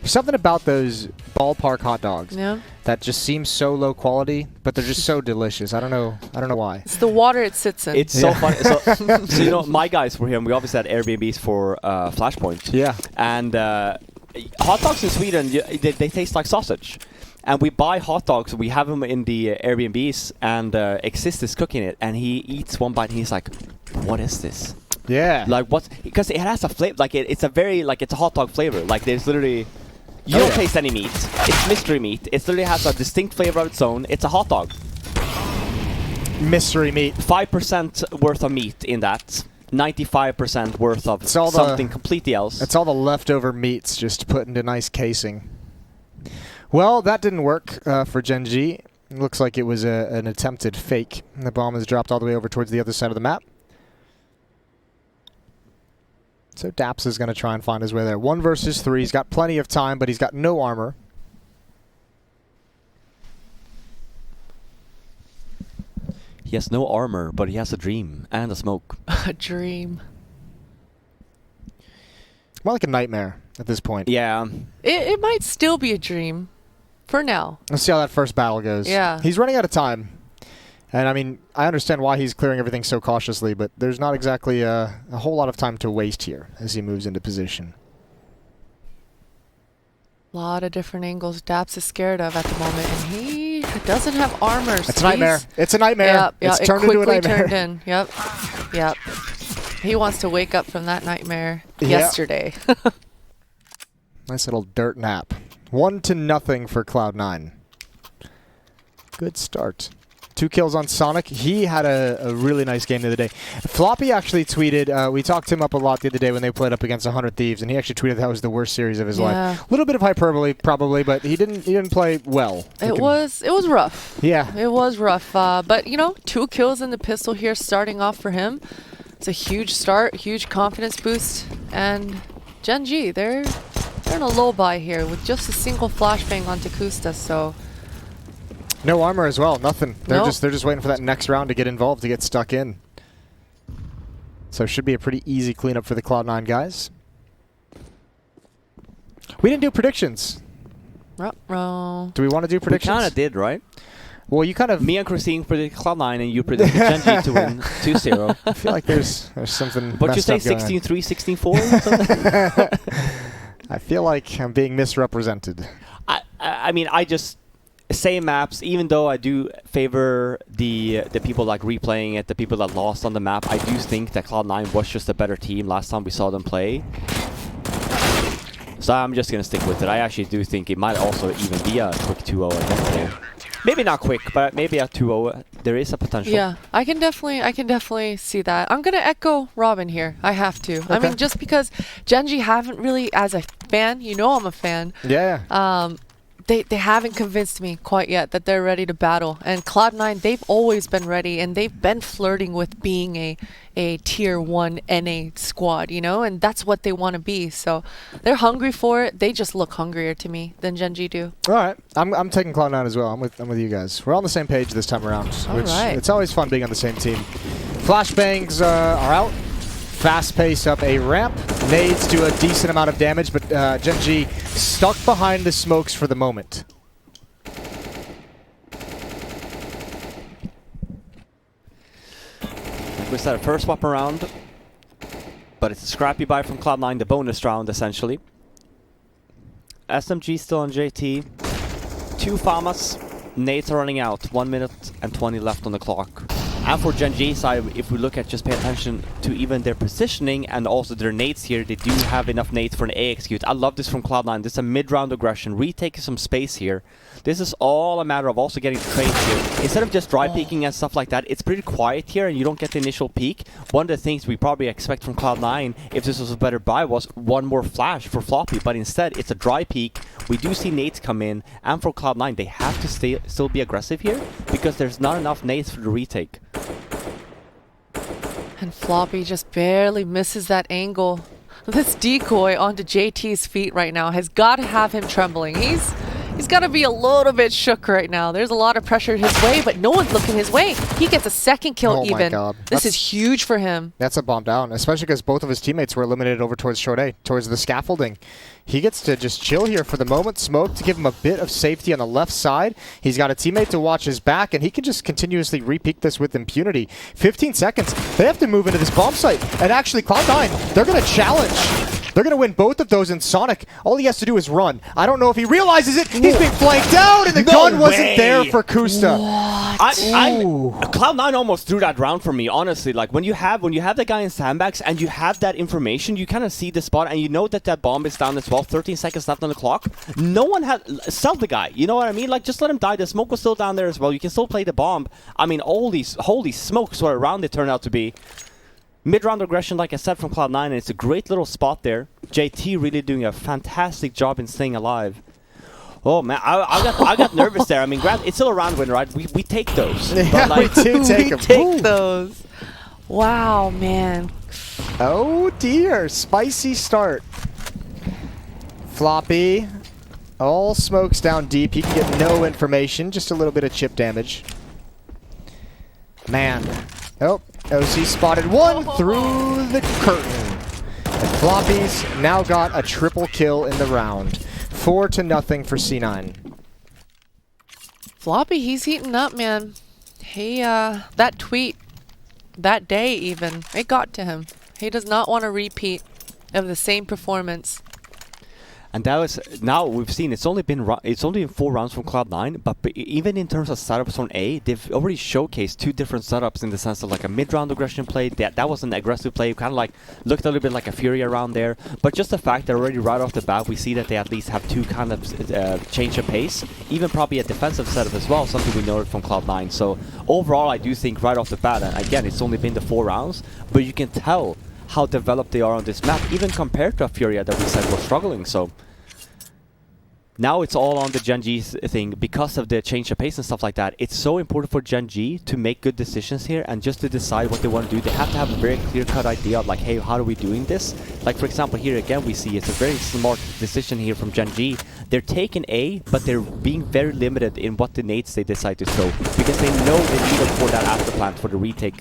Something about those ballpark hot dogs Yeah. that just seems so low quality, but they're just so delicious. I don't know why. It's the water it sits in. It's so funny. So you know, my guys were here, and we obviously had Airbnbs for Flashpoint. Yeah. And hot dogs in Sweden, they taste like sausage. And we buy hot dogs, we have them in the Airbnbs, and Exist is cooking it, and he eats one bite, and he's like, "What is this?" Yeah. Like what? Because it has a flavor. Like it's a very it's a hot dog flavor. Like there's literally you don't taste any meat. It's mystery meat. It literally has a distinct flavor of its own. It's a hot dog. Mystery meat. 5% worth of meat in that. 95% worth of something completely else. It's all the leftover meats just put into nice casing. Well, that didn't work for Gen.G. Looks like it was an attempted fake. The bomb is dropped all the way over towards the other side of the map. So Daps is going to try and find his way there. 1 versus 3. He's got plenty of time, but he's got no armor. He has no armor, but he has a dream and a smoke. A dream. More like a nightmare at this point. Yeah. It might still be a dream. For now. Let's see how that first battle goes. Yeah. He's running out of time. And I mean, I understand why he's clearing everything so cautiously, but there's not exactly a whole lot of time to waste here as he moves into position. A lot of different angles Daps is scared of at the moment, and he doesn't have armor. It's a nightmare. It's a nightmare. Yep, It's it turned into a quickly nightmare. turned in. Yep. Yep. He wants to wake up from that nightmare yesterday. Nice little dirt nap. 1-0 for Cloud9. Good start. 2 kills on Sonic. He had a really nice game the other day. Floppy actually tweeted, we talked him up a lot the other day when they played up against 100 Thieves, and he actually tweeted that was the worst series of his life. A little bit of hyperbole, probably, but he didn't play well. It was rough. Yeah. It was rough. But, you know, 2 kills in the pistol here starting off for him. It's a huge start, huge confidence boost. And Gen.G, they're in a low buy here with just a single flashbang onto Kusta, so... No armor as well, nothing. They're just waiting for that next round to get involved, to get stuck in. So it should be a pretty easy cleanup for the Cloud9 guys. We didn't do predictions. Ruh-roh. Do we want to do predictions? We kind of did, right? Well, you kind of... Me and Christine predicted Cloud9, and you predicted Genji to win 2-0. I feel like there's something But you say messed up going on. 16-3, 16-4? I feel like I'm being misrepresented. I mean, I just... Same maps, even though I do favor the people like replaying it, the people that lost on the map, I do think that Cloud9 was just a better team last time we saw them play. So I'm just going to stick with it. I actually do think it might also even be a quick 2-0 eventually. Maybe not quick, but maybe a 2-0. There is a potential. Yeah, I can definitely see that. I'm gonna echo Robin here. I have to. Okay. I mean, just because Genji haven't really, as a fan, you know I'm a fan. Yeah. They haven't convinced me quite yet that they're ready to battle. And Cloud9, they've always been ready, and they've been flirting with being a tier 1 NA squad, you know, and that's what they want to be. So they're hungry for it. They just look hungrier to me than Gen.G do. All right. I'm taking Cloud9 as well. I'm with you guys. We're on the same page this time around, which it's always fun being on the same team. Flashbangs are out. Fast pace up a ramp. Nades do a decent amount of damage, but Gen.G stuck behind the smokes for the moment. We said a first swap around, but it's a scrappy buy from Cloud9, the bonus round essentially. SMG still on JT. 2 Famas. Nades are running out. 1 minute and 20 left on the clock. And for Gen.G side, if we look at just pay attention to even their positioning and also their nades here, they do have enough nades for an A execute. I love this from Cloud9. This is a mid-round aggression, retaking some space here. This is all a matter of also getting trades here. Instead of just dry peeking and stuff like that, it's pretty quiet here and you don't get the initial peak. One of the things we probably expect from Cloud9, if this was a better buy, was one more flash for Floppy, but instead it's a dry peek. We do see nades come in, and for Cloud9, they have to still be aggressive here because there's not enough nades for the retake. And Floppy just barely misses that angle. This decoy onto JT's feet right now has got to have him trembling. He's got to be a little bit shook right now. There's a lot of pressure his way, but no one's looking his way. He gets a second kill Oh my even. God. This is huge for him. That's a bomb down, especially because both of his teammates were eliminated over towards short A, towards the scaffolding. He gets to just chill here for the moment. Smoke to give him a bit of safety on the left side. He's got a teammate to watch his back, and he can just continuously repeat this with impunity. 15 seconds. They have to move into this bomb site. And actually, Cloud9, they're going to challenge. They're going to win both of those in Sonic. All he has to do is run. I don't know if he realizes it. He's being flanked out, and the gun wasn't there for Kusta. Cloud9 almost threw that round for me, honestly. Like, when you have the guy in sandbags and you have that information, you kind of see the spot, and you know that that bomb is down as well. 13 seconds left on the clock. No one had... Sell the guy. You know what I mean? Like, just let him die. The smoke was still down there as well. You can still play the bomb. I mean, all these... Holy smokes, what a round it turned out to be. Mid-round aggression, like I said, from Cloud9, and it's a great little spot there. JT really doing a fantastic job in staying alive. Oh man, I got nervous there. I mean, it's still a round win, right? We take those. Yeah, but like, we do take them. We take those. Wow, man. Oh dear, spicy start. Floppy, all smokes down deep. He can get no information, just a little bit of chip damage. Man. Oh, OC spotted one through the curtain. And Floppy's now got a triple kill in the round. 4-0 for C9. Floppy, he's heating up, man. He, that tweet, that day even, it got to him. He does not want a repeat of the same performance. And that was, now we've seen it's only been 4 rounds from Cloud9, but even in terms of setups on A, they've already showcased 2 different setups in the sense of like a mid-round aggression play. That was an aggressive play, kind of like looked a little bit like a Fury around there. But just the fact that already right off the bat, we see that they at least have 2 kind of change of pace, even probably a defensive setup as well, something we noted from Cloud9. So overall, I do think right off the bat, and again, it's only been the 4 rounds, but you can tell how developed they are on this map, even compared to a Furia that we said was struggling. So now it's all on the Gen.G thing because of the change of pace and stuff like that. It's so important for Gen.G to make good decisions here and just to decide what they want to do. They have to have a very clear-cut idea of like, hey, how are we doing this? Like, for example, here again we see it's a very smart decision here from Gen.G. They're taking A, but they're being very limited in what the nades they decide to throw because they know they need them for that after plant for the retake.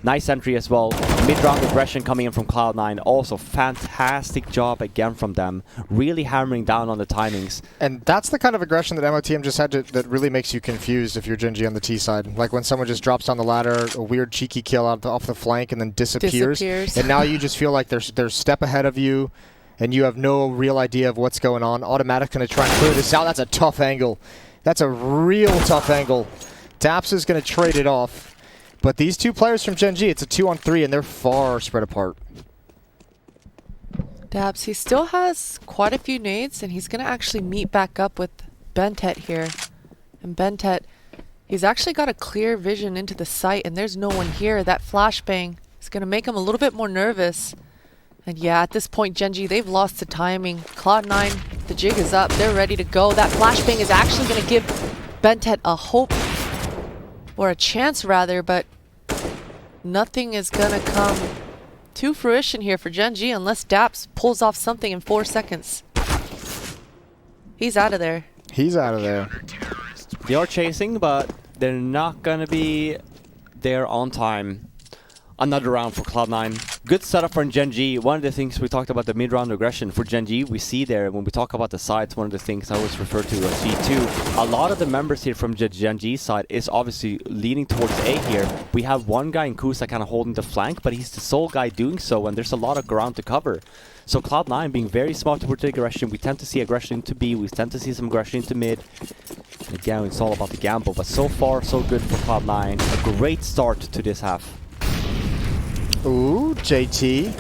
Nice entry as well. Mid-round aggression coming in from Cloud9. Also, fantastic job again from them. Really hammering down on the timings. And that's the kind of aggression that MOTM just had that really makes you confused if you're Gen.G on the T side. Like when someone just drops down the ladder, a weird cheeky kill off the flank and then disappears. And now you just feel like they're step ahead of you and you have no real idea of what's going on. Automatic's going to try and clear this out. That's a tough angle. That's a real tough angle. Daps is going to trade it off. But these 2 players from Gen.G, it's a 2-on-3, and they're far spread apart. Dabs, he still has quite a few nades, and he's going to actually meet back up with Bentet here. And Bentet, he's actually got a clear vision into the site, and there's no one here. That flashbang is going to make him a little bit more nervous. And yeah, at this point, Gen.G, they've lost the timing. Cloud9, the jig is up. They're ready to go. That flashbang is actually going to give Bentet a hope. Or a chance, rather, but nothing is going to come to fruition here for Gen.G unless Daps pulls off something in 4 seconds. He's out of there. He's out of there. They are chasing, but they're not going to be there on time. Another round for Cloud9. Good setup for Gen.G. One of the things we talked about the mid-round aggression for Gen.G, we see there when we talk about the sides, one of the things I always refer to as G2. A lot of the members here from the Gen.G side is obviously leaning towards A here. We have one guy in Kusa kind of holding the flank, but he's the sole guy doing so, and there's a lot of ground to cover. So Cloud9 being very smart towards the aggression. We tend to see aggression into B, we tend to see some aggression into mid. Again, it's all about the gamble, but so far so good for Cloud9. A great start to this half. Ooh, JT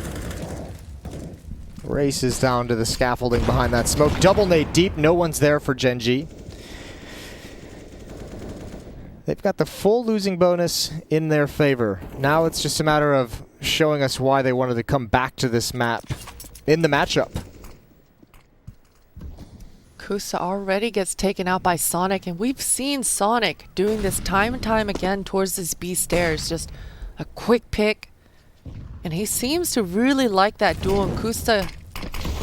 races down to the scaffolding behind that smoke. Double nade deep. No one's there for Gen.G. They've got the full losing bonus in their favor. Now it's just a matter of showing us why they wanted to come back to this map in the matchup. Kusa already gets taken out by Sonic, and we've seen Sonic doing this time and time again towards this B stairs. Just a quick pick. And he seems to really like that duel, and Kusta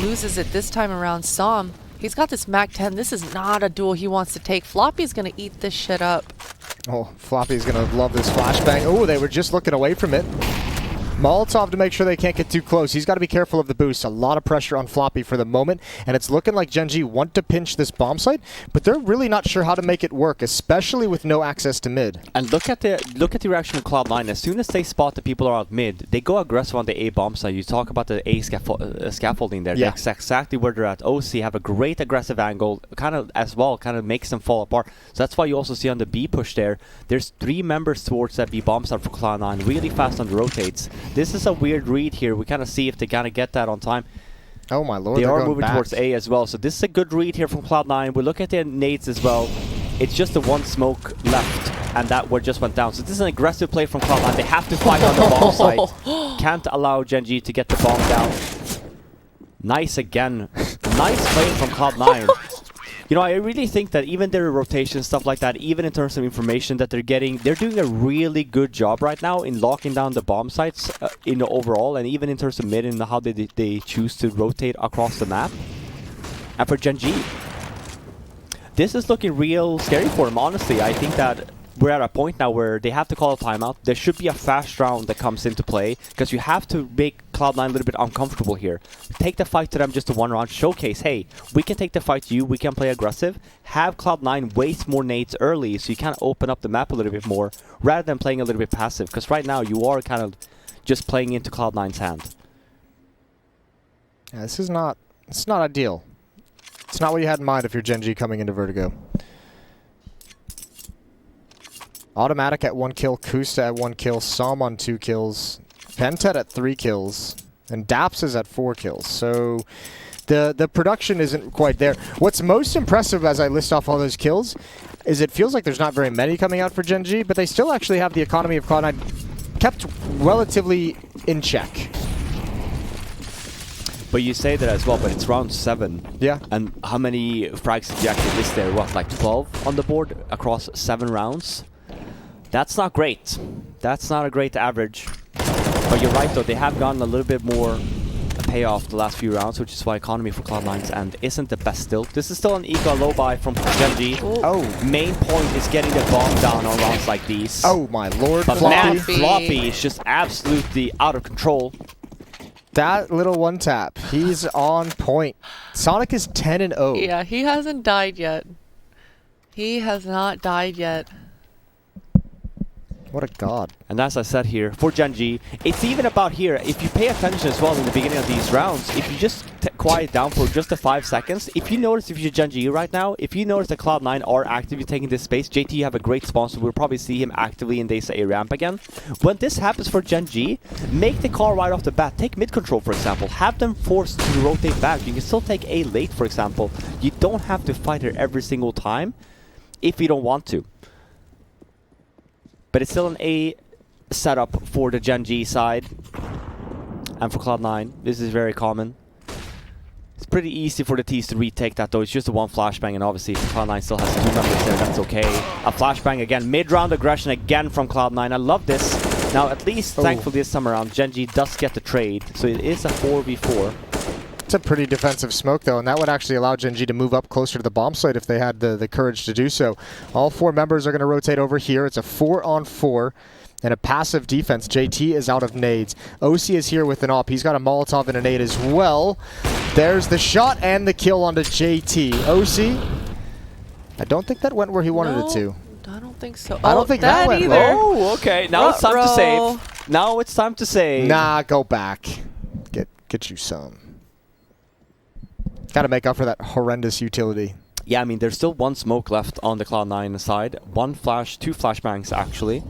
loses it this time around. Som He's got this MAC-10. This is not a duel he wants to take. Floppy's going to eat this shit up. Oh, Floppy's going to love this flashbang. Oh, they were just looking away from it. Molotov to make sure they can't get too close. He's got to be careful of the boost. A lot of pressure on Floppy for the moment, and it's looking like Gen.G want to pinch this bomb site, but they're really not sure how to make it work, especially with no access to mid. And look at the reaction of Cloud9. As soon as they spot the people are out mid, they go aggressive on the A bomb site. You talk about the A scaffolding there. Yeah. That's exactly where they're at. OC have a great aggressive angle, kind of makes them fall apart. So that's why you also see on the B push there, there's 3 members towards that B bomb site for Cloud9, really fast on the rotates. This is a weird read here. We kind of see if they kind of get that on time. Oh my lord, they are moving back towards A as well. So this is a good read here from Cloud9. We look at their nades as well. It's just the one smoke left, and that one just went down. So this is an aggressive play from Cloud9. They have to fight on the bomb site. Can't allow Gen.G to get the bomb down. Nice again. Nice play from Cloud9. You know, I really think that even their rotation, stuff like that, even in terms of information that they're getting, they're doing a really good job right now in locking down the bomb sites in the overall, and even in terms of mid and how they choose to rotate across the map. And for Gen.G, this is looking real scary for them, honestly. I think that we're at a point now where they have to call a timeout. There should be a fast round that comes into play, because you have to make Cloud9 a little bit uncomfortable here. Take the fight to them just to one round. Showcase, hey, we can take the fight to you. We can play aggressive. Have Cloud9 waste more nades early so you can open up the map a little bit more, rather than playing a little bit passive. Because right now you are kind of just playing into Cloud9's hand. Yeah, this is not ideal. It's not what you had in mind if you're Gen.G coming into Vertigo. Automatic at 1 kill, Kusta at 1 kill, Som on 2 kills, Pentet at 3 kills, and Daps is at 4 kills. So the production isn't quite there. What's most impressive as I list off all those kills is it feels like there's not very many coming out for Gen.G, but they still actually have the economy of Cloud9 kept relatively in check. But you say that as well, but it's round 7. Yeah. And how many frags did you actually list there? What, like 12 on the board across 7 rounds? That's not great. That's not a great average. But you're right though, they have gotten a little bit more payoff the last few rounds, which is why economy for Cloud9's end isn't the best still. This is still an eco low buy from Gen.G. Oh. Main point is getting the bomb down on rounds like these. Oh my lord, But Floppy. man, Floppy is just absolutely out of control. That little one tap, he's on point. Sonic is 10-0. Yeah, he hasn't died yet. He has not died yet. What a god. And as I said here, for Gen.G, it's even about here. If you pay attention as well in the beginning of these rounds, if you just quiet down for just the 5 seconds, if you notice if you're Gen.G right now, if you notice that Cloud9 are actively taking this space, JT, you have a great sponsor. We'll probably see him actively in this A ramp again. When this happens for Gen.G, make the call right off the bat. Take mid control, for example. Have them forced to rotate back. You can still take A late, for example. You don't have to fight her every single time if you don't want to. But it's still an A setup for the Gen.G side. And for Cloud9, this is very common. It's pretty easy for the T's to retake that though. It's just a 1 flashbang, and obviously Cloud9 still has 2 members there. That's okay. A flashbang again. Mid-round aggression again from Cloud9. I love this. Now at least, thankfully this time around, Gen.G does get the trade. So it is a 4v4. It's a pretty defensive smoke, though, and that would actually allow Gen.G to move up closer to the bomb site if they had the courage to do so. All 4 members are going to rotate over here. It's a 4-on-4 and a passive defense. JT is out of nades. OC is here with an op. He's got a Molotov and a nade as well. There's the shot and the kill onto JT. OC, I don't think that went where he wanted it to. I don't think so. I don't think that went either. well. Oh, okay. Now it's time to save. Now it's time to save. Nah, go back. Get you some. Got to make up for that horrendous utility. Yeah, I mean, there's still 1 smoke left on the Cloud9 side. 1 flash, 2 flashbangs actually.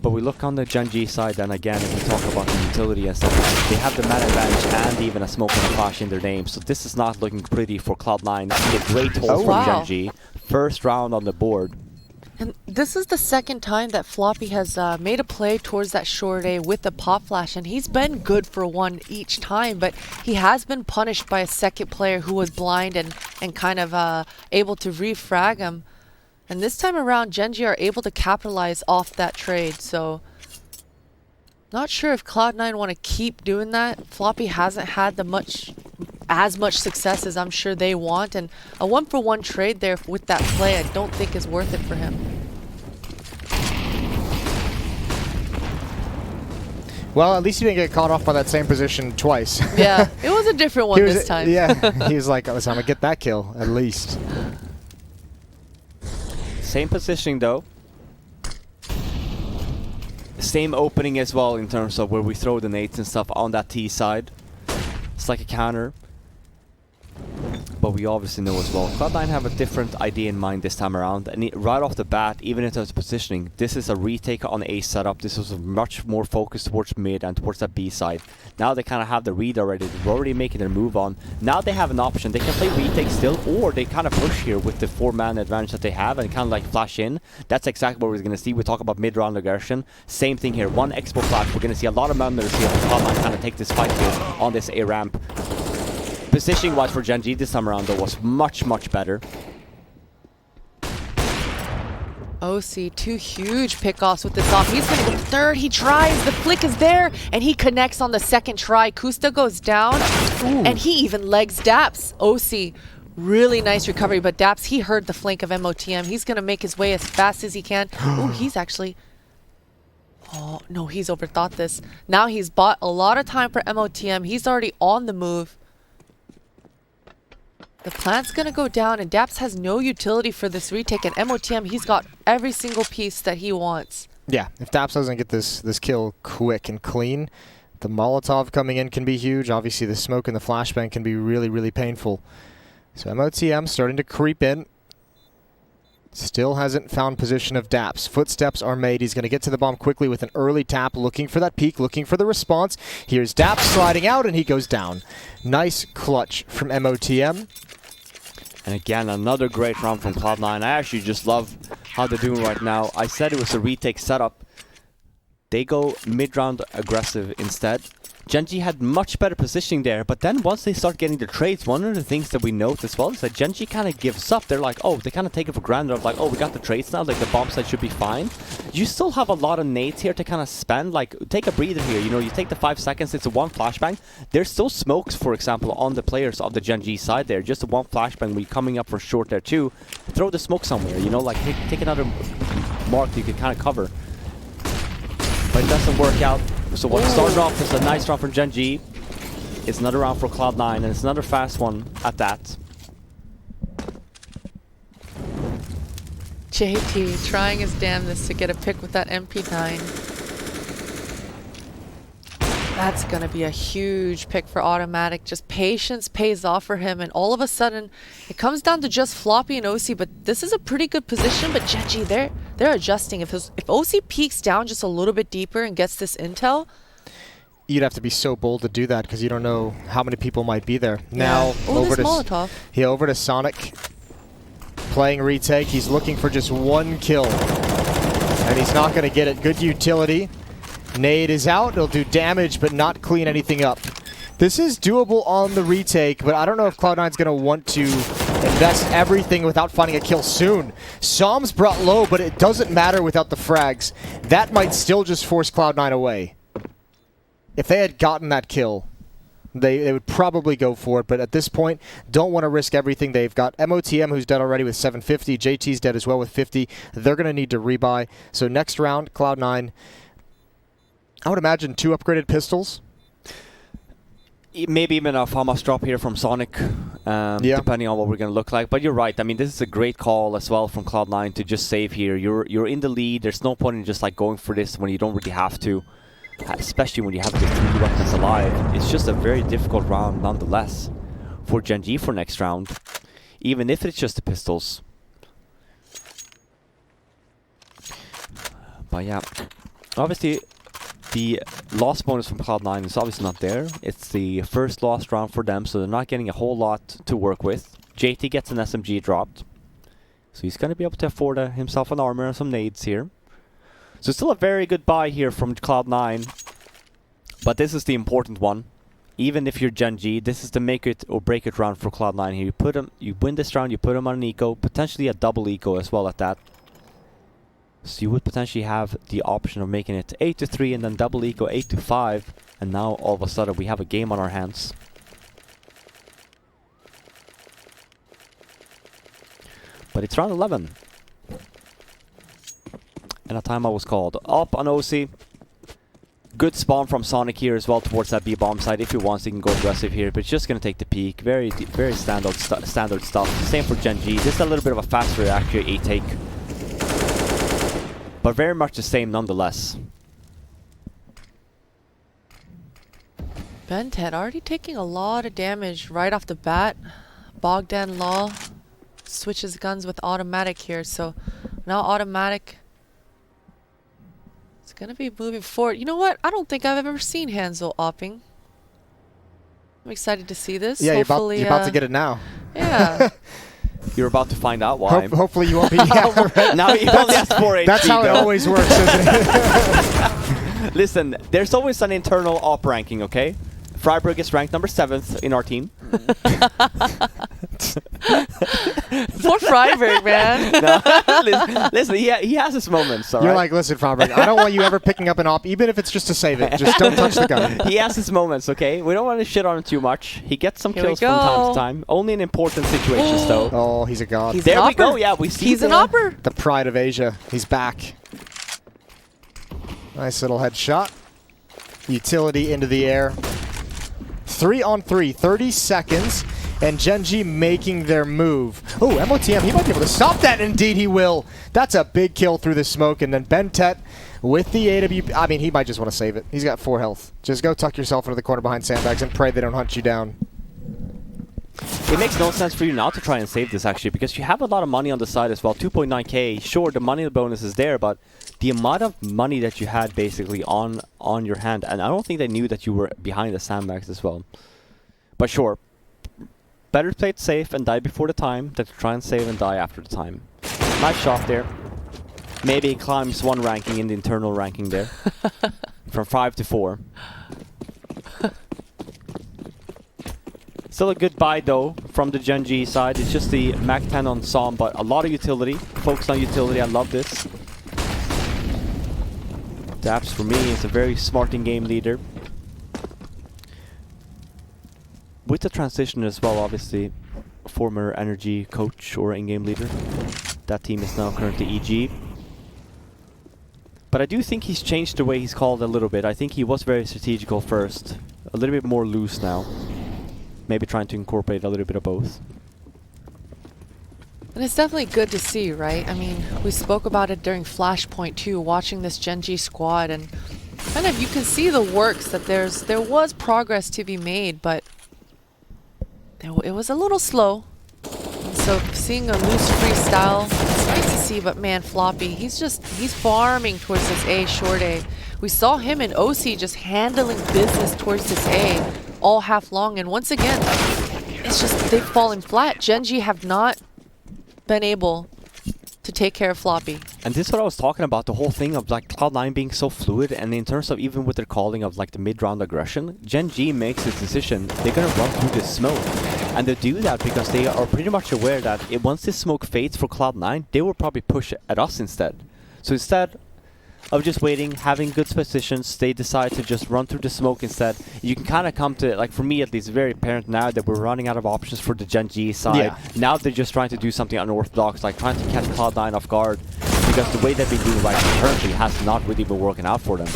But we look on the Gen.G side, and again, if we talk about the utility and stuff, they have the man advantage and even a smoke and a flash in their name. So this is not looking pretty for Cloud9. See a great hold from Gen.G. First round on the board. And this is the second time that Floppy has made a play towards that short A with the pop flash, and he's been good for 1 each time, but he has been punished by a second player who was blind and kind of able to refrag him. And this time around, Gen.G are able to capitalize off that trade, so not sure if Cloud9 want to keep doing that. Floppy hasn't had the much as much success as I'm sure they want. And a 1-for-1 trade there with that play, I don't think is worth it for him. Well, at least he didn't get caught off by that same position twice. Yeah, it was a different one this time. Yeah, he was like, listen, I'm going to get that kill, at least. Same positioning though. Same opening as well in terms of where we throw the nades and stuff on that T side. It's like a counter. But we obviously know as well, Cloud9 have a different idea in mind this time around, and right off the bat, even in terms of positioning, this is a retake on A setup. This was much more focused towards mid and towards that B side. Now they kind of have the read already, they're already making their move on. Now they have an option, they can play retake still, or they kind of push here with the 4-man advantage that they have and kind of like flash in. That's exactly what we're going to see. We talk about mid-round aggression. Same thing here, one expo flash. We're going to see a lot of members here on Cloud9 kind of take this fight here on this A ramp. Positioning wise for Gen.G this time around though was much better. OC, 2 huge pickoffs with this off. He's gonna go third. He tries. The flick is there, and he connects on the second try. Kusta goes down, and he even legs Daps. OC, really nice recovery, but Daps, he heard the flank of MOTM. He's gonna make his way as fast as he can. Oh, he's actually... Oh, no, he's overthought this. Now he's bought a lot of time for MOTM. He's already on the move. The plant's gonna go down, and Daps has no utility for this retake, and MOTM, he's got every single piece that he wants. Yeah, if Daps doesn't get this kill quick and clean, the Molotov coming in can be huge. Obviously, the smoke and the flashbang can be really painful. So MOTM starting to creep in. Still hasn't found position of Daps. Footsteps are made. He's going to get to the bomb quickly with an early tap, looking for that peek, looking for the response. Here's Daps sliding out, and he goes down. Nice clutch from MOTM. And again, another great round from Cloud9. I actually just love how they're doing right now. I said it was a retake setup. They go mid-round aggressive instead. Genji had much better positioning there, but then once they start getting the trades, one of the things that we note as well is that Genji kind of gives up. They're like, oh, they kind of take it for granted of like, oh, we got the trades now, like the bomb site should be fine. You still have a lot of nades here to kind of spend, like take a breather here, you know, you take the 5 seconds, it's a 1 flashbang. There's still smokes, for example, on the players of the Gen.G side there, just a 1 flashbang when you're coming up for short there too. Throw the smoke somewhere, you know, like take another mark that you can kind of cover. But it doesn't work out. So what started off as a nice round for Gen.G, it's another round for Cloud9, and it's another fast one at that. JT trying his damnedest to get a pick with that MP9. That's going to be a huge pick for Automatic. Just patience pays off for him, and all of a sudden it comes down to just Floppy and OC, but this is a pretty good position. But Gen.G, they're adjusting. If OC peeks down just a little bit deeper and gets this intel, you'd have to be so bold to do that because you don't know how many people might be there. Yeah. Now over to Sonic, playing retake. He's looking for just 1 kill, and he's not going to get it. Good utility. Nade is out. It'll do damage, but not clean anything up. This is doable on the retake, but I don't know if Cloud9's going to want to invest everything without finding a kill soon. Psalm's brought low, but it doesn't matter without the frags. That might still just force Cloud9 away. If they had gotten that kill, they would probably go for it, but at this point, don't want to risk everything. They've got MOTM, who's dead already with 750. JT's dead as well with 50. They're going to need to rebuy. So next round, Cloud9, I would imagine 2 upgraded pistols. Maybe even a FAMAS drop here from Sonic, depending on what we're going to look like. But you're right. I mean, this is a great call as well from Cloud9 to just save here. You're in the lead. There's no point in just like going for this when you don't really have to, especially when you have the 3 weapons alive. It's just a very difficult round nonetheless for Gen.G for next round, even if it's just the pistols. But yeah, obviously the loss bonus from Cloud9 is obviously not there. It's the first lost round for them, so they're not getting a whole lot to work with. JT gets an SMG dropped, so he's going to be able to afford himself an armor and some nades here. So still a very good buy here from Cloud9, but this is the important one. Even if you're Gen.G, this is the make it or break it round for Cloud9 here. You win this round, you put him on an eco, potentially a double eco as well at that. So you would potentially have the option of making it 8-3 and then double eco 8-5, and now all of a sudden we have a game on our hands. But it's round 11. And a timeout was called. Up on OC. Good spawn from Sonic here as well towards that B bomb side. If he wants, he can go aggressive here, but it's just going to take the peak. Very standard stuff. Same for Gen.G. Just a little bit of a faster accurate take. But very much the same nonetheless. Bentet already taking a lot of damage right off the bat. Bogdan Law switches guns with automatic here, so now automatic. It's gonna be moving forward. You know what? I don't think I've ever seen Hansel opping. I'm excited to see this. Yeah, hopefully, you're about to get it now. Yeah. You're about to find out why. Hopefully you won't be. Yeah, right. Now you only have 4 HP. That's how it always works, isn't it? Listen, there's always an internal op ranking, okay? Freiburg is ranked number 7th in our team. Poor Freiburg, man. No, listen, he has his moments, all You're right? like, listen, Freiburg, I don't want you ever picking up an op, even if it's just to save it. Just don't touch the gun. He has his moments, okay? We don't want to shit on him too much. He gets some Here we kills from time go. to time. Only in important situations, though. Oh, he's a god. He's There an we go. opper. Yeah, we see He's an opper. The pride of Asia. He's back. Nice little headshot. Utility into the air. 3 on 3, 30 seconds, and Genji making their move. Oh, MOTM, he might be able to stop that. Indeed, he will. That's a big kill through the smoke, and then Bentet with the AWP. I mean, he might just want to save it. He's got 4 health. Just go tuck yourself into the corner behind sandbags and pray they don't hunt you down. It makes no sense for you not to try and save this, actually, because you have a lot of money on the side as well. 2.9k. Sure, the money bonus is there, but the amount of money that you had basically on your hand, and I don't think they knew that you were behind the sandbags as well. But sure, better play it safe and die before the time than to try and save and die after the time. Nice shot there. Maybe he climbs 1 ranking in the internal ranking there. From 5 to 4. Still a good buy though from the Gen.G side. It's just the Mac 10 on Som, but a lot of utility. Focus on utility. I love this. Daps for me is a very smart in-game leader. With the transition as well, obviously, former energy coach or in-game leader. That team is now currently EG. But I do think he's changed the way he's called a little bit. I think he was very strategical first. A little bit more loose now. Maybe trying to incorporate a little bit of both. And it's definitely good to see, right? I mean, we spoke about it during Flashpoint too, watching this Gen.G squad, and kind of you can see the works that there was progress to be made, but it was a little slow. And so seeing a loose freestyle, it's nice to see, but man, Floppy, he's farming towards this A, short A. We saw him and OC just handling business towards this A all half long, and once again, it's just they've fallen flat. Gen.G have not been able to take care of Floppy. And this is what I was talking about, the whole thing of like Cloud9 being so fluid, and in terms of even with their calling of like the mid-round aggression, Gen.G makes this decision, they're gonna run through this smoke. And they do that because they are pretty much aware that once this smoke fades for Cloud9, they will probably push at us instead. So instead of just waiting, having good positions, they decide to just run through the smoke instead. You can kind of come to, like for me at least, very apparent now that we're running out of options for the Gen.G side. Yeah. Now they're just trying to do something unorthodox, like trying to catch Cloud9 off guard, because the way they've been doing right now currently has not really been working out for them.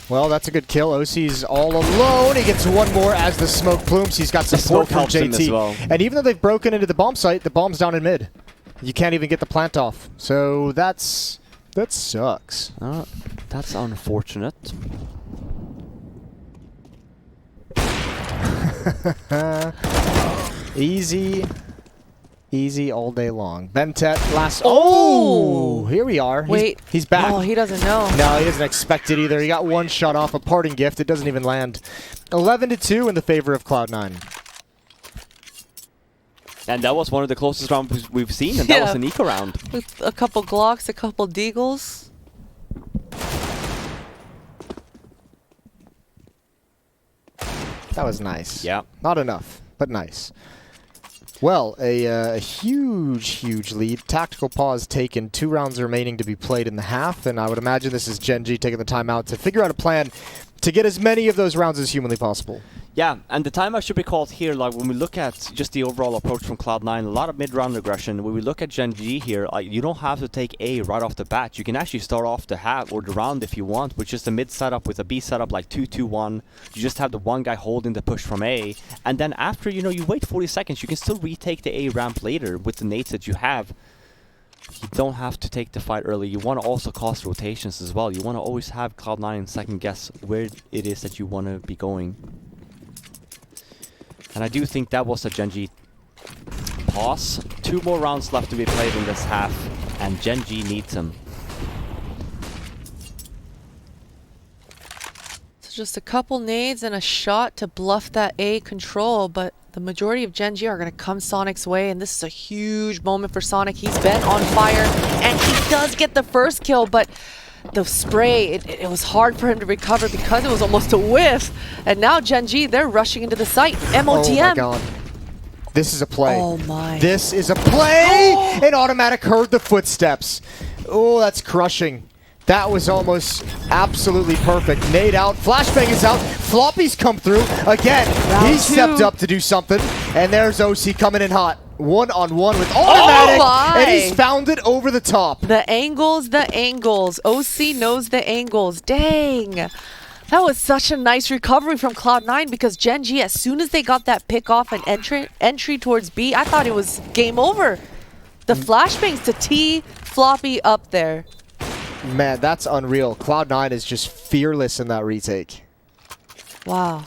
Well, that's a good kill. OC's all alone. He gets 1 more as the smoke plumes. He's got support from helps him as JT. well. And even though they've broken into the bomb site, the bomb's down in mid. You can't even get the plant off. So that sucks. That's unfortunate. Easy all day long. Bentet last. Oh! Here we are. Wait. He's back. Oh, he doesn't know. No, he doesn't expect it either. He got 1 shot off a parting gift. It doesn't even land. 11-2 in the favor of Cloud9. And that was one of the closest rounds we've seen, and that was an eco round. With a couple Glocks, a couple Deagles. That was nice. Yeah. Not enough, but nice. Well, a huge lead. Tactical pause taken. 2 rounds remaining to be played in the half, and I would imagine this is Gen.G taking the timeout to figure out a plan to get as many of those rounds as humanly possible. Yeah, and the timeout should be called here, like when we look at just the overall approach from Cloud9, a lot of mid-round aggression. When we look at Gen.G here, like, you don't have to take A right off the bat. You can actually start off the half or the round if you want, with just a mid setup with a B setup like 2-2-1. You just have the one guy holding the push from A, and then after, you know, you wait 40 seconds, you can still retake the A ramp later with the nades that you have. You don't have to take the fight early. You want to also cause rotations as well. You want to always have Cloud9 second guess where it is that you want to be going. And I do think that was a Genji pause. 2 more rounds left to be played in this half, and Genji needs him. So just a couple nades and a shot to bluff that A control, but the majority of Gen.G are going to come Sonic's way, and this is a huge moment for Sonic. He's been on fire, and he does get the first kill, but the spray, it was hard for him to recover because it was almost a whiff. And now Gen.G, they're rushing into the site. MOTM. Oh my god. This is a play. Oh my. This is a play! And Automatic heard the footsteps. Oh, that's crushing. That was almost absolutely perfect. Nade out, flashbang is out, Floppy's come through. Again, he stepped up to do something. And there's OC coming in hot. One-on-one with Automatic, and he's found it over the top. The angles, the angles. OC knows the angles. Dang. That was such a nice recovery from Cloud9 because Gen.G, as soon as they got that pick off and entry towards B, I thought it was game over. The flashbangs to T, Floppy up there. Man, that's unreal. Cloud9 is just fearless in that retake. Wow.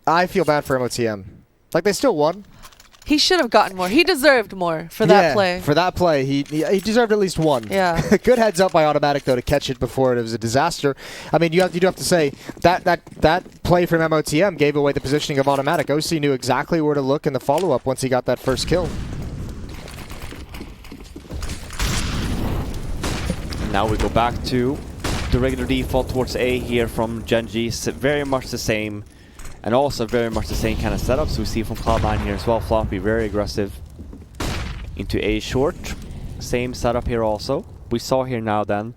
I feel bad for MOTM. Like, they still won. He should have gotten more. He deserved more for that play. For that play, he deserved at least one. Yeah. Good heads up by Automatic though to catch it before it was a disaster. I mean, you do have to say that play from MOTM gave away the positioning of Automatic. OC knew exactly where to look in the follow-up once he got that first kill. Now we go back to the regular default towards A here from Gen.G. Very much the same. And also very much the same kind of setups we see from Cloud9 here as well. Floppy very aggressive into A short. Same setup here also. We saw here now then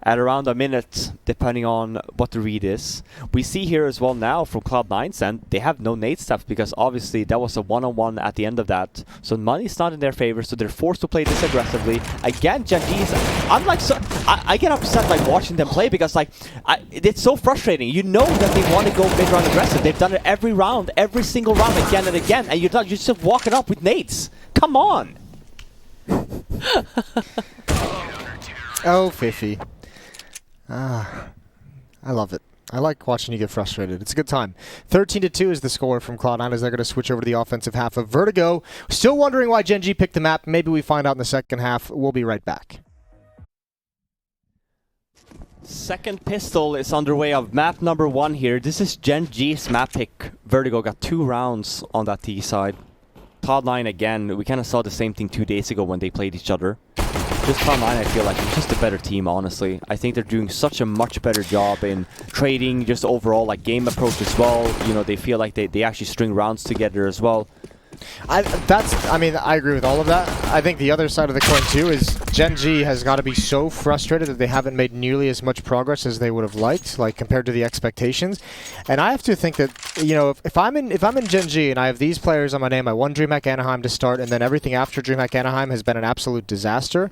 at around a minute, depending on what the read is. We see here as well now from Cloud9's end, they have no nade steps because obviously that was a one-on-one at the end of that. So money's not in their favor, so they're forced to play this aggressively. Again, Gen.G's, I'm like, I get upset like watching them play because like, it's so frustrating. You know that they want to go mid-round aggressive. They've done it every round, every single round again and again, and you're just walking up with nades. Come on! Oh, Fifi. Ah, I love it. I like watching you get frustrated. It's a good time. 13-2 is the score from Cloud9 as they're going to switch over to the offensive half of Vertigo. Still wondering why Gen.G picked the map. Maybe we find out in the second half. We'll be right back. Second pistol is underway of map number 1 here. This is Gen.G's map pick. Vertigo got 2 rounds on that T side. Cloud9 again. We kind of saw the same thing 2 days ago when they played each other. Just Cloud9, I feel like it's just a better team, honestly. I think they're doing such a much better job in trading, just overall, like game approach as well. You know, they feel like they actually string rounds together as well. I agree with all of that. I think the other side of the coin too is Gen.G has got to be so frustrated that they haven't made nearly as much progress as they would have liked, like compared to the expectations. And I have to think that, you know, if I'm in Gen.G and I have these players on my name, I won DreamHack Anaheim to start, and then everything after DreamHack Anaheim has been an absolute disaster.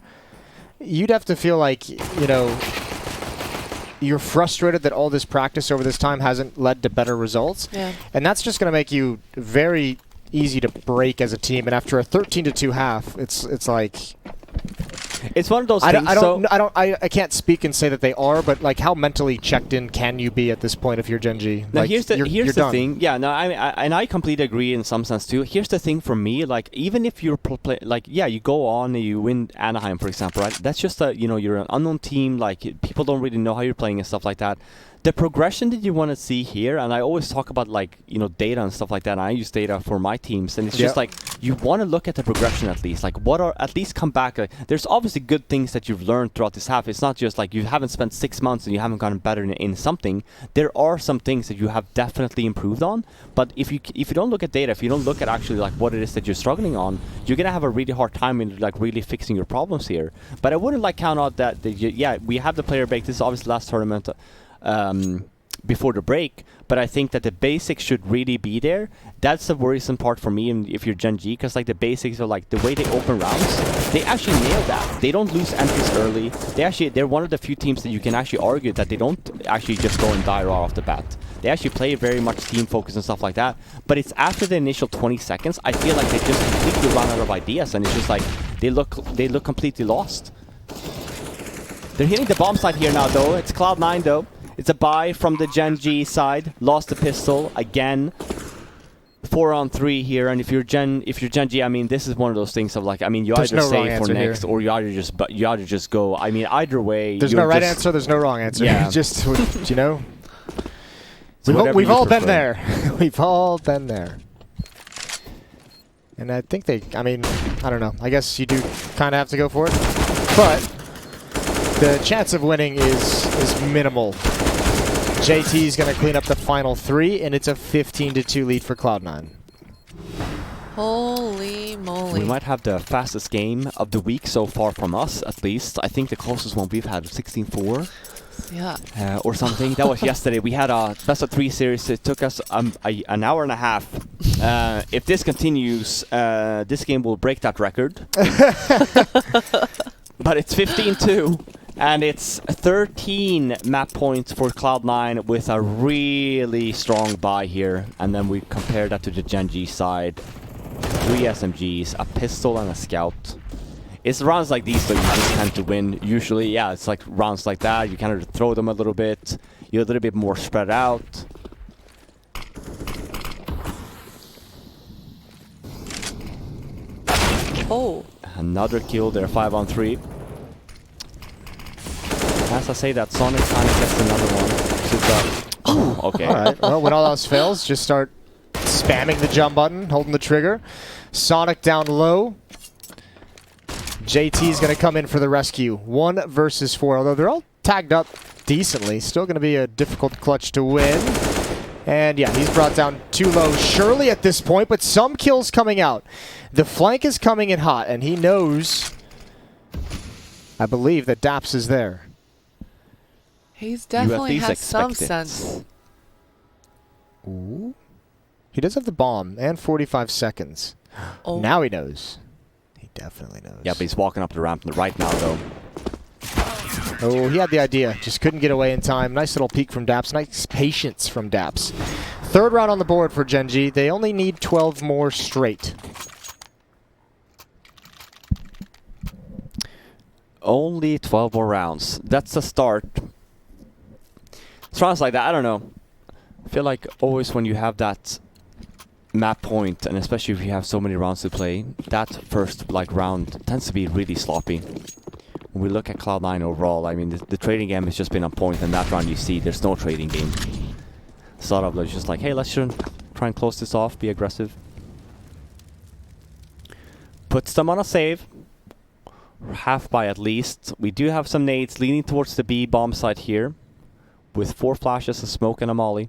You'd have to feel like, you know, you're frustrated that all this practice over this time hasn't led to better results. Yeah. And that's just going to make you very easy to break as a team. And after a 13-2 half, it's like... It's one of those things. I can't speak and say that they are, but like, how mentally checked in can you be at this point if you're Gen.G? Now like, here's the thing. Yeah, no, and I completely agree in some sense too. Here's the thing for me. Like, even if you're you go on and you win Anaheim, for example, right? That's just you're an unknown team. Like, people don't really know how you're playing and stuff like that. The progression that you want to see here, and I always talk about data and stuff like that, and I use data for my teams, and it's just like, you want to look at the progression at least, like at least come back. There's obviously good things that you've learned throughout this half. It's not just like you haven't spent 6 months and you haven't gotten better in something. There are some things that you have definitely improved on, but if you don't look at data, if you don't look at actually like what it is that you're struggling on, you're gonna have a really hard time in like really fixing your problems here. But I wouldn't count out that we have the player bake. This is obviously last tournament. before the break, but I think that the basics should really be there. That's the worrisome part for me and if you're Gen.G, because like the basics are like the way they open rounds, they actually nail that. They don't lose entries early. They're one of the few teams that you can actually argue that they don't actually just go and die raw off the bat. They actually play very much team focus and stuff like that. But it's after the initial 20 seconds, I feel like they just completely run out of ideas, and it's just like they look completely lost. They're hitting the bomb side here now though. It's Cloud9 though. It's a buy from the Gen.G side. Lost the pistol again. 4-on-3 here, and if you're Gen.G, I mean, this is one of those things of like, I mean, you There's either no wrong save for answer next, here. or you either just go. I mean, either way. There's no right answer. There's no wrong answer. Yeah. Just you know, Whatever we've you all been prefer. there. We've all been there. And I think I mean, I don't know. I guess you do kind of have to go for it, but the chance of winning is minimal. JT's going to clean up the final 3, and it's a 15-2 lead for Cloud9. Holy moly. We might have the fastest game of the week so far from us, at least. I think the closest one we've had was 16-4. Yeah. Or something. That was yesterday. We had a best of 3 series. It took us an hour and a half. If this continues, this game will break that record. But it's 15-2. And it's 13 map points for Cloud9 with a really strong buy here. And then we compare that to the Gen.G side. 3 SMGs, a pistol, and a scout. It's rounds like these that you just tend to win. Usually, yeah, it's like rounds like that. You kind of throw them a little bit. You're a little bit more spread out. Oh. Another kill there, 5-on-3. As I say that, Sonic kind of gets another one. Oh, okay. All right. Well, when all else fails, just start spamming the jump button, holding the trigger. Sonic down low. JT's going to come in for the rescue. 1 versus 4, although they're all tagged up decently. Still going to be a difficult clutch to win. And yeah, he's brought down too low surely at this point, but some kills coming out. The flank is coming in hot, and he knows, I believe, that Daps is there. He's definitely least has some expect it. sense. Ooh. He does have the bomb and 45 seconds. Oh. Now he knows. He definitely knows. Yeah, but he's walking up the ramp right now, though. Oh, he had the idea. Just couldn't get away in time. Nice little peek from Daps. Nice patience from Daps. 3rd round on the board for Gen.G. They only need 12 more straight. Only 12 more rounds. That's the start. It's rounds like that, I don't know. I feel like always when you have that map point, and especially if you have so many rounds to play, that first round tends to be really sloppy. When we look at Cloud9 overall, I mean, the trading game has just been on point, and that round you see, there's no trading game. Sort of just like, hey, let's try and close this off, be aggressive. Puts them on a save. Half by at least. We do have some nades leaning towards the B bomb site here, with 4 flashes, a smoke, and a molly.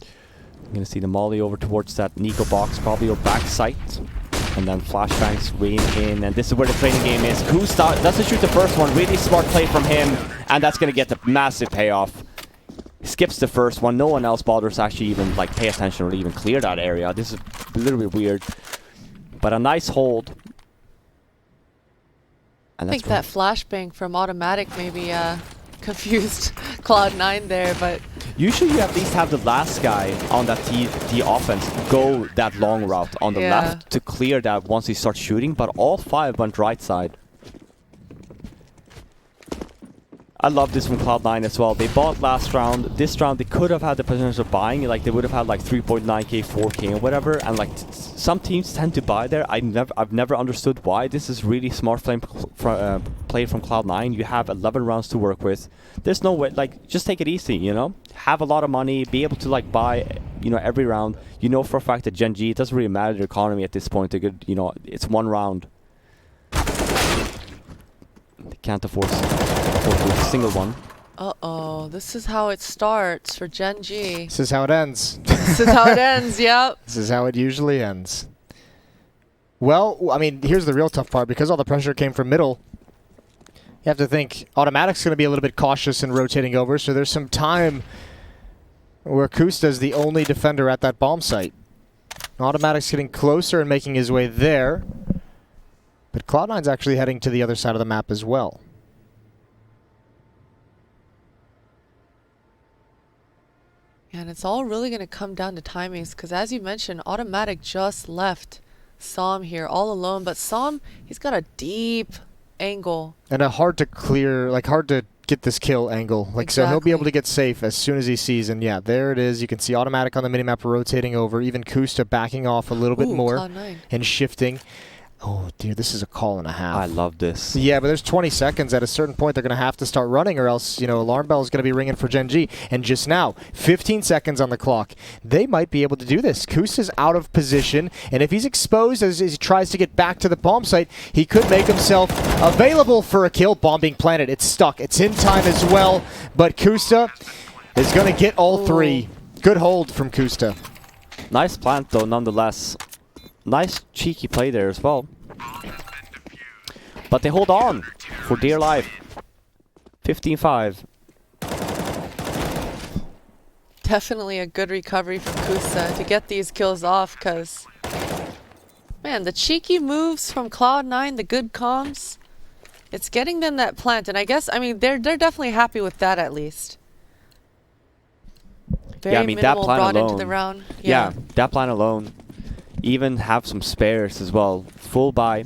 I'm going to see the molly over towards that Nico box, probably your back sight. And then flashbangs rain in, and this is where the training game is. Kuz doesn't shoot the first one, really smart play from him, and that's going to get the massive payoff. Skips the first one, no one else bothers actually even pay attention or even clear that area. This is a little bit weird, but a nice hold. And I think that flashbang from automatic maybe confused Cloud9 there, but usually you at least have the last guy on that T offense go that long route on the left to clear that once he starts shooting, but all 5 went right side. I love this from Cloud9 as well. They bought last round. This round they could have had the potential of buying. They would have had 3.9k, 4k, or whatever. And some teams tend to buy there. I've never understood why. This is really smart play from Cloud9. You have 11 rounds to work with. There's no way. Just take it easy. Have a lot of money. Be able to buy. Every round. For a fact that Gen.G, it doesn't really matter the economy at this point. They could. It's 1 round. They can't afford a single one. uh-oh, this is how it starts for Gen.G. This is how it ends. This is how it ends, yep. This is how it usually ends. Well, I mean, here's the real tough part. Because all the pressure came from middle, you have to think automatic's going to be a little bit cautious in rotating over, so there's some time where Kusta is the only defender at that bomb site. Automatic's getting closer and making his way there. But Cloud9's actually heading to the other side of the map as well. And it's all really going to come down to timings, because as you mentioned, Automatic just left Som here all alone. But Som, he's got a deep angle. And a hard to clear, like hard to get this kill angle. Like So he'll be able to get safe as soon as he sees. And yeah, there it is. You can see Automatic on the minimap rotating over. Even Kusta backing off a little bit more Cloud9. and shifting. Oh, dear, this is a call and a half. I love this. Yeah, but there's 20 seconds. At a certain point, they're going to have to start running, or else, you know, alarm bell is going to be ringing for Gen.G. And just now, 15 seconds on the clock. They might be able to do this. Kusta's out of position, and if he's exposed as he tries to get back to the bomb site, he could make himself available for a kill. Bomb being planted. It's stuck. It's in time as well, but Kusta is going to get all three. Good hold from Kusta. Nice plant, though, nonetheless. Nice cheeky play there as well. But they hold on for dear life. 15-5. Definitely a good recovery from Kusta to get these kills off, because, man, the cheeky moves from Cloud9, the good comms, it's getting them that plant. And I guess, I mean, they're definitely happy with that at least. Very Yeah, I mean, that minimal plan brought alone. into the round. Yeah, that plan alone. Even have some spares as well. Full buy.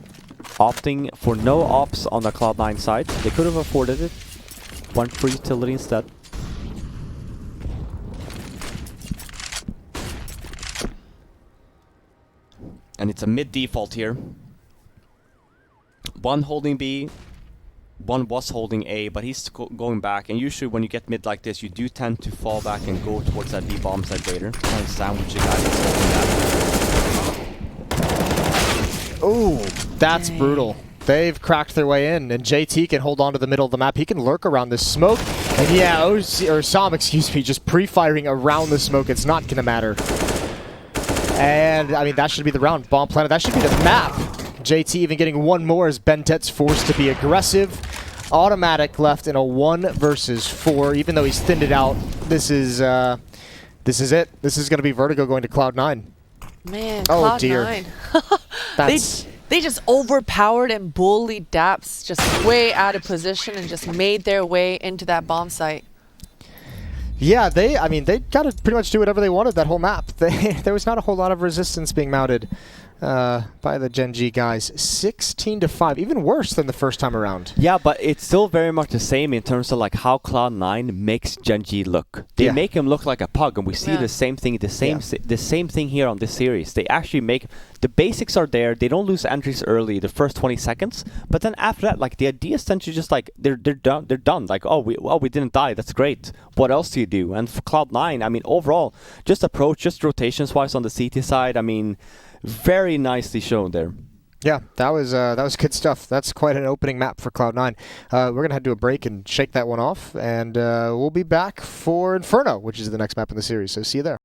Opting for no ops on the Cloud9 side. They could have afforded it. Went for utility instead. And it's a mid default here. One holding B. One was holding A, but he's going back. And usually when you get mid like this, you do tend to fall back and go towards that B bomb side later. Trying to sandwich the guy that's holding that. Ooh, that's brutal. They've cracked their way in, and JT can hold on to the middle of the map. He can lurk around this smoke. And yeah, Som, excuse me, just pre-firing around the smoke. It's not going to matter. And, I mean, that should be the round. Bomb planted. That should be the map. JT even getting one more as Bentet's forced to be aggressive. Automatic left in a 1 versus 4, even though he's thinned it out. This is it. This is going to be Vertigo going to Cloud9. Man, Oh, Cloud9. dear. They just overpowered and bullied Daps just way out of position and just made their way into that bomb site. Yeah, they got to pretty much do whatever they wanted that whole map. There was not a whole lot of resistance being mounted by the Gen.G guys. 16-5, even worse than the first time around. Yeah, but it's still very much the same in terms of like how Cloud9 makes Gen.G look. They make him look like a pug, and we see the same thing, the same thing here on this series. They actually make the basics are there. They don't lose entries early, the first 20 seconds, but then after that, like the idea is to just like they're done. They're done. Like, oh, we didn't die. That's great. What else do you do? And for Cloud9, I mean, overall, just approach, just rotations wise on the CT side. I mean, very nicely shown there. Yeah, that was good stuff. That's quite an opening map for Cloud9. We're going to head to a break and shake that one off, and we'll be back for Inferno, which is the next map in the series, so see you there.